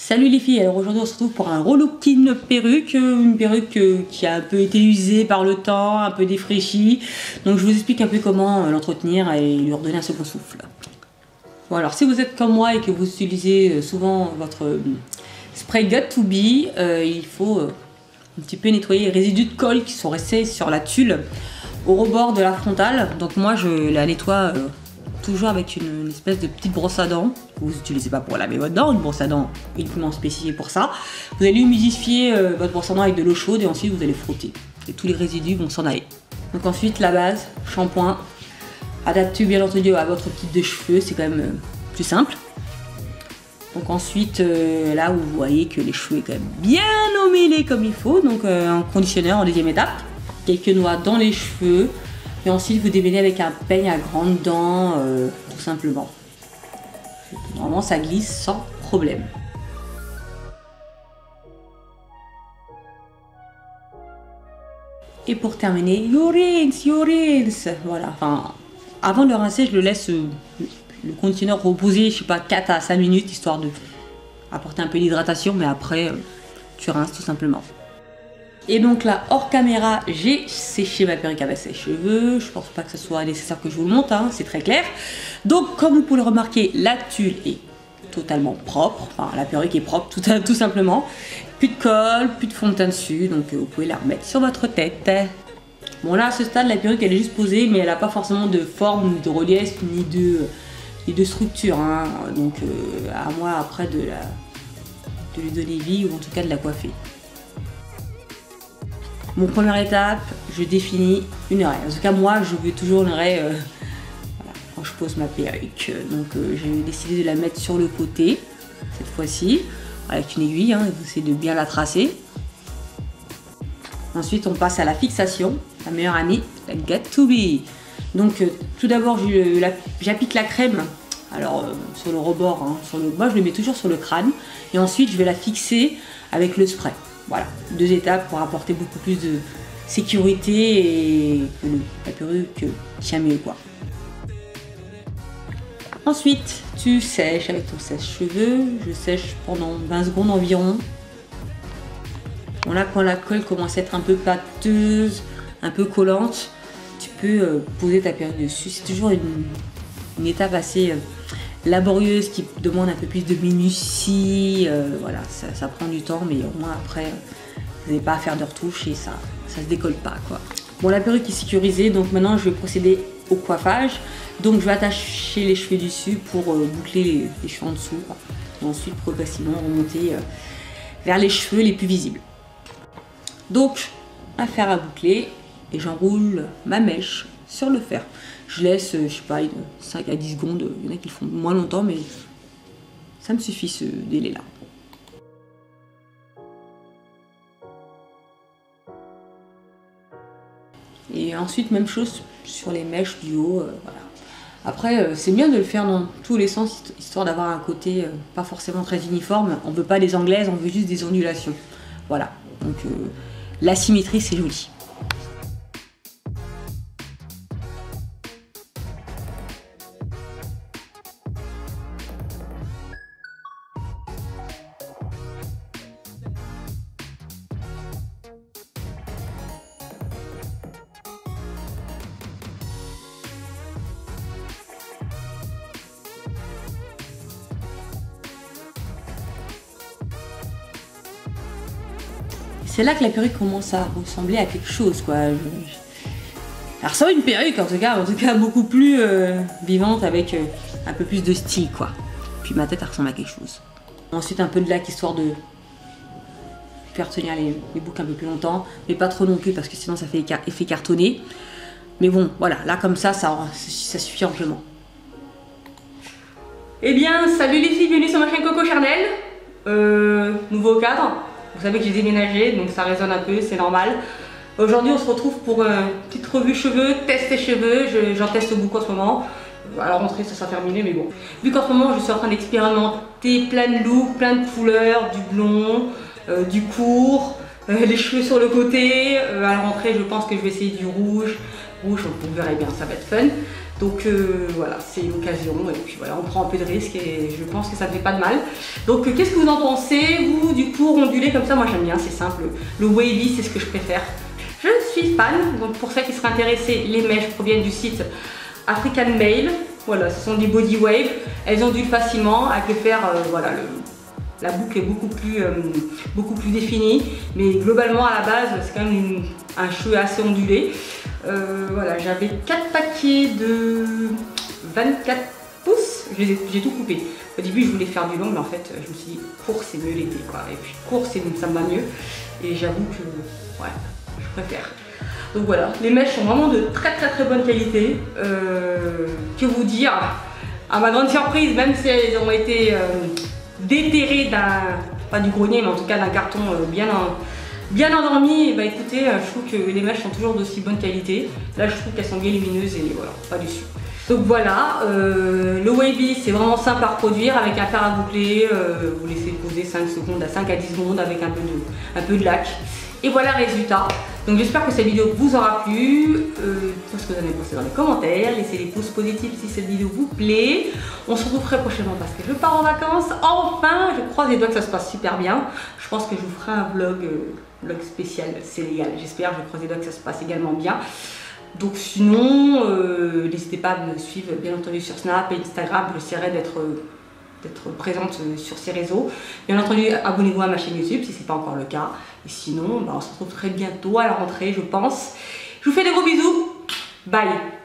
Salut les filles, alors aujourd'hui on se retrouve pour un relooking perruque, une perruque qui a un peu été usée par le temps, un peu défraîchie. Donc je vous explique un peu comment l'entretenir et lui redonner un second souffle. Bon alors si vous êtes comme moi et que vous utilisez souvent votre spray Got2b, il faut un petit peu nettoyer les résidus de colle qui sont restés sur la tulle au rebord de la frontale. Donc moi je la nettoie toujours avec une espèce de petite brosse à dents. Vous n'utilisez pas pour laver votre dent, une brosse à dents uniquement spécifiée pour ça. Vous allez humidifier votre brosse à dents avec de l'eau chaude et ensuite vous allez frotter. Et tous les résidus vont s'en aller. Donc ensuite la base, shampoing, adapté bien entendu à votre type de cheveux, c'est quand même plus simple. Donc ensuite là où vous voyez que les cheveux sont quand même bien emmêlés comme il faut, donc un conditionneur en deuxième étape, quelques noix dans les cheveux. Et ensuite vous démêlez avec un peigne à grandes dents, tout simplement. Normalement ça glisse sans problème. Et pour terminer, you rinse. Voilà, enfin, avant de le rincer, je le laisse le conditionneur reposer, je sais pas, 4 à 5 minutes, histoire de apporter un peu d'hydratation, mais après, tu rinces tout simplement. Et donc là, hors caméra, j'ai séché ma perruque avec ses cheveux. Je pense pas que ce soit nécessaire que je vous le montre, hein, c'est très clair. Donc comme vous pouvez le remarquer, la tulle est totalement propre. Enfin, la perruque est propre tout simplement. Plus de colle, plus de fond de teint dessus, donc vous pouvez la remettre sur votre tête. Bon là, à ce stade, la perruque elle est juste posée, mais elle n'a pas forcément de forme, ni de relief, ni de structure. Hein. Donc à moi après de lui donner vie, ou en tout cas de la coiffer. Mon première étape, je définis une oreille. En tout cas, moi, je veux toujours une oreille voilà, quand je pose ma perruque. Donc, j'ai décidé de la mettre sur le côté, cette fois-ci, avec une aiguille. Hein, vous essayez de bien la tracer. Ensuite, on passe à la fixation, la meilleure amie, la Got2b. Donc, tout d'abord, j'applique la crème. Alors, sur le rebord, hein, moi, je le mets toujours sur le crâne. Et ensuite, je vais la fixer avec le spray. Voilà, 2 étapes pour apporter beaucoup plus de sécurité et que la perruque tient mieux quoi. Ensuite, tu sèches avec ton sèche-cheveux. Je sèche pendant 20 secondes environ. Bon là, quand la colle commence à être un peu pâteuse, un peu collante, tu peux poser ta perruque dessus. C'est toujours une étape assez laborieuse qui demande un peu plus de minutie, voilà, ça prend du temps, mais au moins après vous n'avez pas à faire de retouches et ça se décolle pas quoi. Bon, la perruque est sécurisée, donc maintenant je vais procéder au coiffage. Donc je vais attacher les cheveux dessus pour boucler les cheveux en dessous quoi. Et ensuite progressivement remonter vers les cheveux les plus visibles. Donc affaire à boucler et j'enroule ma mèche sur le fer. Je laisse, je sais pas, 5 à 10 secondes. Il y en a qui le font moins longtemps, mais ça me suffit ce délai-là. Et ensuite, même chose sur les mèches du haut. Voilà. Après, c'est bien de le faire dans tous les sens, histoire d'avoir un côté pas forcément très uniforme. On veut pas des anglaises, on veut juste des ondulations. Voilà. Donc la symétrie, c'est joli. C'est là que la perruque commence à ressembler à quelque chose quoi. Elle ressemble à une perruque en tout cas beaucoup plus vivante avec un peu plus de style quoi. Puis ma tête elle ressemble à quelque chose. Ensuite un peu de lac histoire de faire tenir les boucles un peu plus longtemps, mais pas trop non plus parce que sinon ça fait effet cartonné. Mais bon voilà, là comme ça suffit amplement. Eh bien salut les filles, bienvenue sur ma chaîne Coco Charnel. Nouveau cadre. Vous savez que j'ai déménagé, donc ça résonne un peu, c'est normal. Aujourd'hui, on se retrouve pour une petite revue cheveux, test tes cheveux. J'en teste beaucoup en ce moment. À la rentrée, ça sera terminé, mais bon. Vu qu'en ce moment, je suis en train d'expérimenter plein de looks, plein de couleurs, du blond, du court, les cheveux sur le côté. À la rentrée, je pense que je vais essayer du rouge. Rouge, vous verrez bien, ça va être fun. Donc voilà, c'est l'occasion et puis voilà, on prend un peu de risque et je pense que ça ne fait pas de mal. Donc qu'est-ce que vous en pensez, vous, du court ondulé comme ça? Moi j'aime bien, c'est simple, le wavy c'est ce que je préfère. Je suis fan, donc pour ceux qui seraient intéressés, les mèches proviennent du site African Male. Voilà, ce sont des body wave, elles ondulent facilement, avec le fer, voilà, la boucle est beaucoup plus définie, mais globalement à la base c'est quand même un cheveu assez ondulé. Voilà, j'avais 4 paquets de 24 pouces, j'ai tout coupé. Au début je voulais faire du long, mais en fait je me suis dit court c'est mieux l'été quoi, et puis court ça me va mieux, et j'avoue que ouais, je préfère. Donc voilà, les mèches sont vraiment de très bonne qualité. Que vous dire, à ma grande surprise, même si elles ont été déterrées pas du grenier, mais en tout cas d'un carton bien endormi, et bah écoutez, je trouve que les mèches sont toujours d'aussi bonne qualité. Là je trouve qu'elles sont bien lumineuses et voilà, pas déçue. Donc voilà, le wavy c'est vraiment simple à reproduire avec un fer à boucler, vous laissez poser 5 secondes à 5 à 10 secondes avec un peu de lac. Et voilà le résultat. Donc j'espère que cette vidéo vous aura plu. Dites-moi ce que vous en avez pensé dans les commentaires. Laissez des pouces positifs si cette vidéo vous plaît. On se retrouve très prochainement parce que je pars en vacances. Enfin, je croise les doigts que ça se passe super bien. Je pense que je vous ferai un vlog spécial Sénégal. J'espère, je croise les doigts que ça se passe également bien. Donc sinon, n'hésitez pas à me suivre bien entendu sur Snap et Instagram. J'essaierai d'être présente sur ces réseaux. Bien entendu, abonnez-vous à ma chaîne YouTube si ce n'est pas encore le cas. Et sinon, bah, on se retrouve très bientôt à la rentrée, je pense. Je vous fais des gros bisous. Bye!